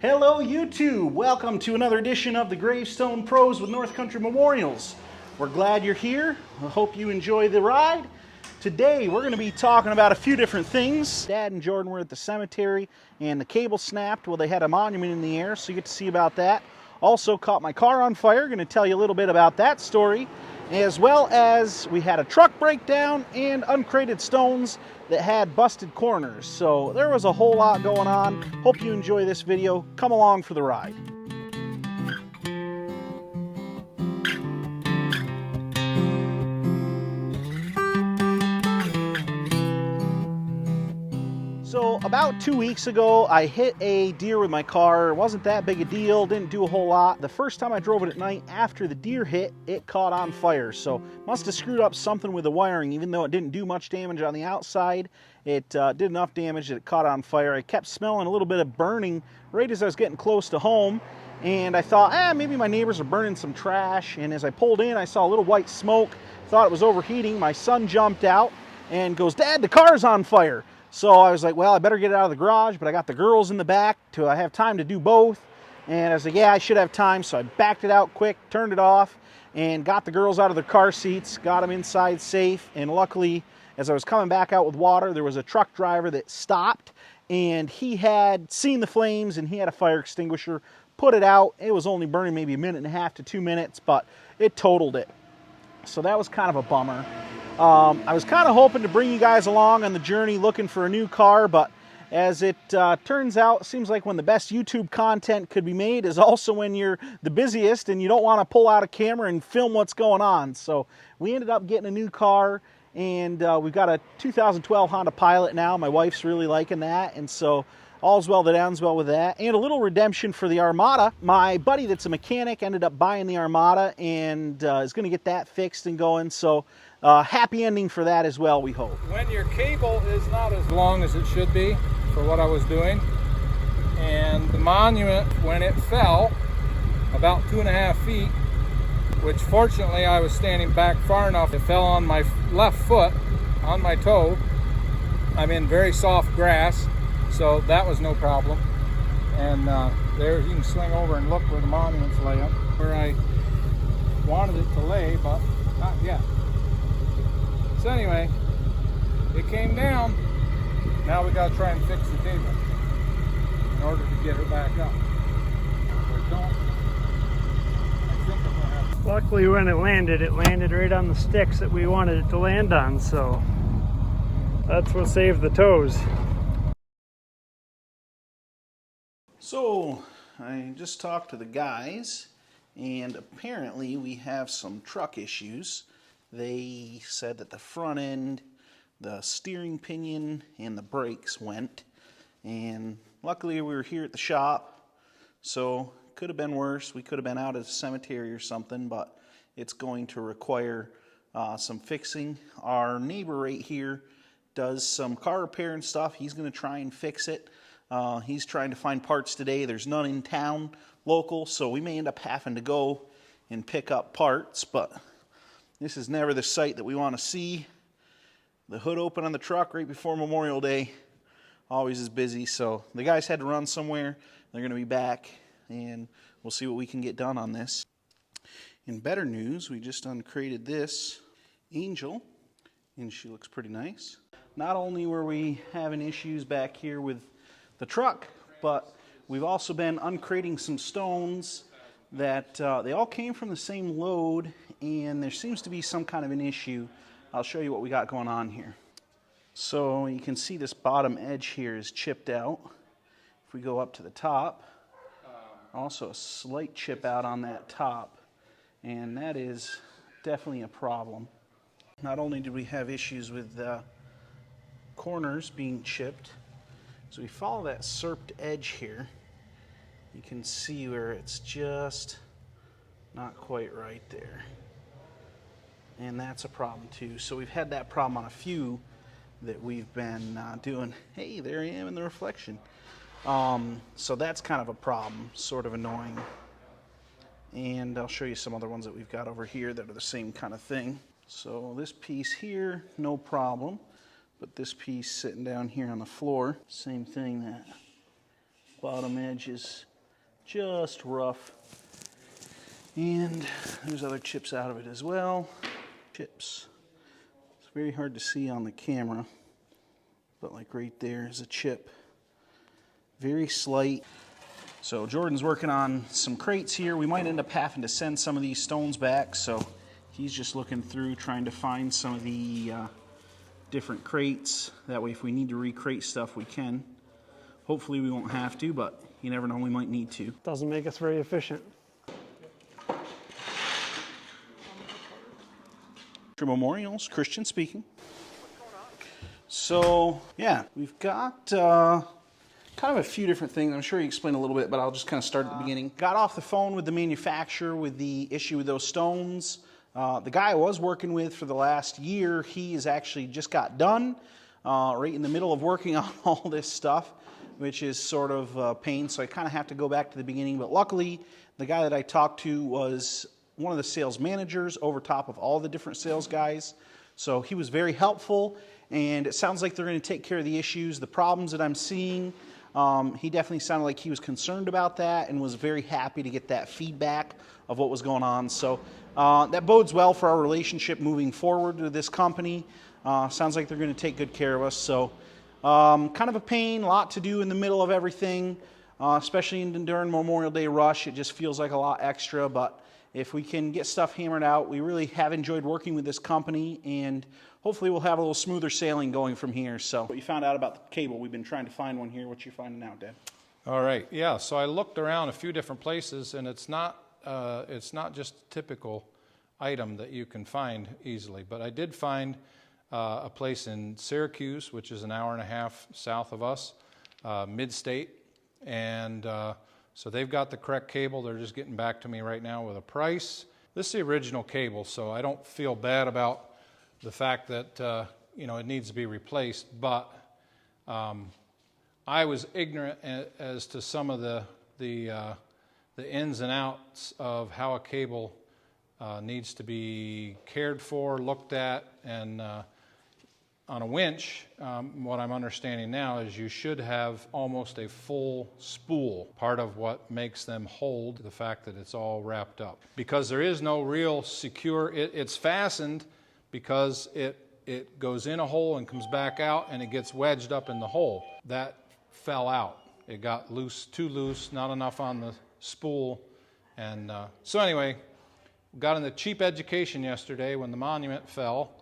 Hello YouTube! Welcome to another edition of the Gravestone Pros with North Country Memorials. We're glad you're here. I hope you enjoy the ride. Today we're going to be talking about a few different things. Dad and Jordan were at the cemetery and the cable snapped. Well, they had a monument in the air, so you get to see about that. Also caught my car on fire. Going to tell you a little bit about that story. As well as we had a truck breakdown and uncrated stones that had busted corners. So there was a whole lot going on. Hope you enjoy this video. Come along for the ride. So about 2 weeks ago, I hit a deer with my car. It wasn't that big a deal, didn't do a whole lot. The first time I drove it at night after the deer hit, it caught on fire. So must have screwed up something with the wiring. Even though it didn't do much damage on the outside, it did enough damage that it caught on fire. I kept smelling a little bit of burning right as I was getting close to home. And I thought, maybe my neighbors are burning some trash. And as I pulled in, I saw a little white smoke. Thought it was overheating. My son jumped out and goes, "Dad, the car's on fire." So I was like, well, I better get it out of the garage, but I got the girls in the back to have time to do both. And I was like, yeah, I should have time. So I backed it out quick, turned it off, and got the girls out of their car seats, got them inside safe. And luckily, as I was coming back out with water, there was a truck driver that stopped, and he had seen the flames, and he had a fire extinguisher, put it out. It was only burning maybe 1.5 to 2 minutes, but it totaled it. So that was kind of a bummer. I was kind of hoping to bring you guys along on the journey looking for a new car, but as it turns out, it seems like when the best YouTube content could be made is also when you're the busiest and you don't want to pull out a camera and film what's going on. So we ended up getting a new car, and we've got a 2012 Honda Pilot now. My wife's really liking that, and so all's well that ends well with that. And a little redemption for the Armada. My buddy that's a mechanic ended up buying the Armada and is going to get that fixed and going. So happy ending for that as well, we hope. When your cable is not as long as it should be for what I was doing, and the monument, when it fell about 2.5 feet, which fortunately I was standing back far enough, it fell on my left foot, on my toe. I'm in very soft grass, so that was no problem. And there you can swing over and look where the monument's laying, where I wanted it to lay, but not yet. So anyway, it came down. Now we got to try and fix the cable in order to get her back up. If we don't, I think I'm gonna have to. Luckily when it landed right on the sticks that we wanted it to land on, so that's what saved the toes. So I just talked to the guys, and apparently we have some truck issues. They said that the front end, the steering pinion, and the brakes went. And luckily we were here at the shop, so could have been worse. We could have been out at a cemetery or something, but it's going to require some fixing. Our neighbor right here does some car repair and stuff. He's going to try and fix it. He's trying to find parts today. There's none in town local, so we may end up having to go and pick up parts, but this is never the sight that we want to see. The hood open on the truck right before Memorial Day always is busy, so the guys had to run somewhere. They're going to be back, and we'll see what we can get done on this. In better news, we just uncrated this Angel, and she looks pretty nice. Not only were we having issues back here with the truck, but we've also been uncrating some stones that they all came from the same load, and there seems to be some kind of an issue. I'll show you what we got going on here. So you can see this bottom edge here is chipped out. If we go up to the top, also a slight chip out on that top, and that is definitely a problem. Not only did we have issues with the corners being chipped, so we follow that serped edge here, you can see where it's just not quite right there. And that's a problem too. So we've had that problem on a few that we've been doing. Hey, there I am in the reflection. So that's kind of a problem, sort of annoying. And I'll show you some other ones that we've got over here that are the same kind of thing. So this piece here, no problem. But this piece sitting down here on the floor, same thing, that bottom edge is just rough. And there's other chips out of it as well. Chips. It's very hard to see on the camera, but like right there is a chip. Very slight. So Jordan's working on some crates here. We might end up having to send some of these stones back, so he's just looking through trying to find some of the different crates. That way if we need to recrate stuff we can. Hopefully we won't have to, but you never know, we might need to. Doesn't make us very efficient. Memorials, Christian speaking. So yeah, we've got kind of a few different things. I'm sure you explained a little bit, but I'll just kind of start at the beginning. Got off the phone with the manufacturer with the issue with those stones. The guy I was working with for the last year, he is actually just got done right in the middle of working on all this stuff, which is sort of a pain. So I kind of have to go back to the beginning. But luckily, the guy that I talked to was one of the sales managers over top of all the different sales guys. So he was very helpful, and it sounds like they're going to take care of the issues, the problems that I'm seeing. He definitely sounded like he was concerned about that and was very happy to get that feedback of what was going on. So that bodes well for our relationship moving forward with this company. Sounds like they're going to take good care of us. So kind of a pain, a lot to do in the middle of everything, especially during Memorial Day rush. It just feels like a lot extra, but if we can get stuff hammered out, we really have enjoyed working with this company, and hopefully we'll have a little smoother sailing going from here. So what you found out about the cable, we've been trying to find one here. What you finding out, Dad? All right, yeah, so I looked around a few different places, and it's not just a typical item that you can find easily, but I did find a place in Syracuse, which is an hour and a half south of us, mid-state, and so they've got the correct cable. They're just getting back to me right now with a price. This is the original cable, so I don't feel bad about the fact that it needs to be replaced, but I was ignorant as to some of the ins and outs of how a cable needs to be cared for, looked at, and on a winch, what I'm understanding now is you should have almost a full spool. Part of what makes them hold the fact that it's all wrapped up. Because there is no real secure, it's fastened because it goes in a hole and comes back out and it gets wedged up in the hole. That fell out. It got loose, too loose, not enough on the spool. And so anyway, got in the cheap education yesterday when the monument fell,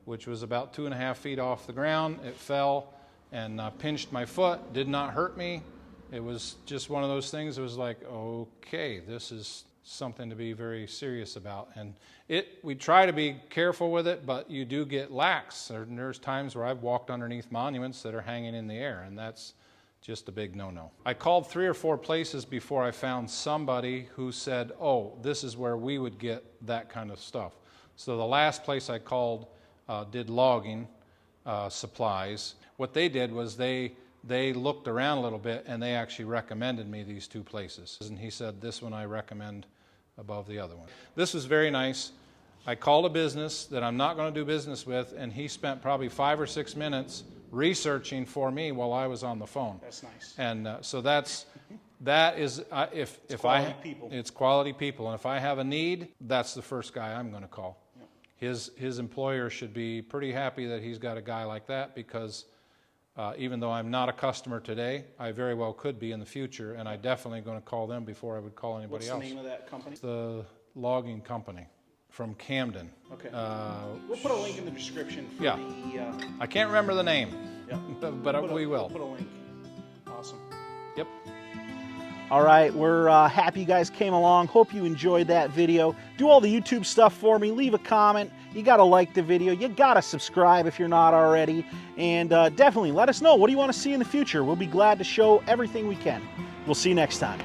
which was about 2.5 feet off the ground. It fell and pinched my foot, did not hurt me. It was just one of those things. It was like, okay, this is something to be very serious about. And we try to be careful with it, but you do get lax. There's times where I've walked underneath monuments that are hanging in the air, and that's just a big no-no. I called 3 or 4 places before I found somebody who said, oh, this is where we would get that kind of stuff. So the last place I called did logging supplies. What they did was they looked around a little bit and they actually recommended me these 2 places. And he said, this one I recommend above the other one. This was very nice. I called a business that I'm not going to do business with, and he spent probably 5 or 6 minutes researching for me while I was on the phone. That's nice. And so that is if quality people. It's quality people, and if I have a need, that's the first guy I'm going to call. His employer should be pretty happy that he's got a guy like that, because even though I'm not a customer today, I very well could be in the future, and I definitely going to call them before I would call anybody else. What's the name of that company? It's the logging company from Camden. Okay. We'll put a link in the description for yeah. the... I can't remember the name, yeah. but we will. We'll put a link. Awesome. Yep. All right, we're happy you guys came along. Hope you enjoyed that video. Do all the YouTube stuff for me. Leave a comment. You got to like the video. You got to subscribe if you're not already. And definitely let us know, what do you want to see in the future? We'll be glad to show everything we can. We'll see you next time.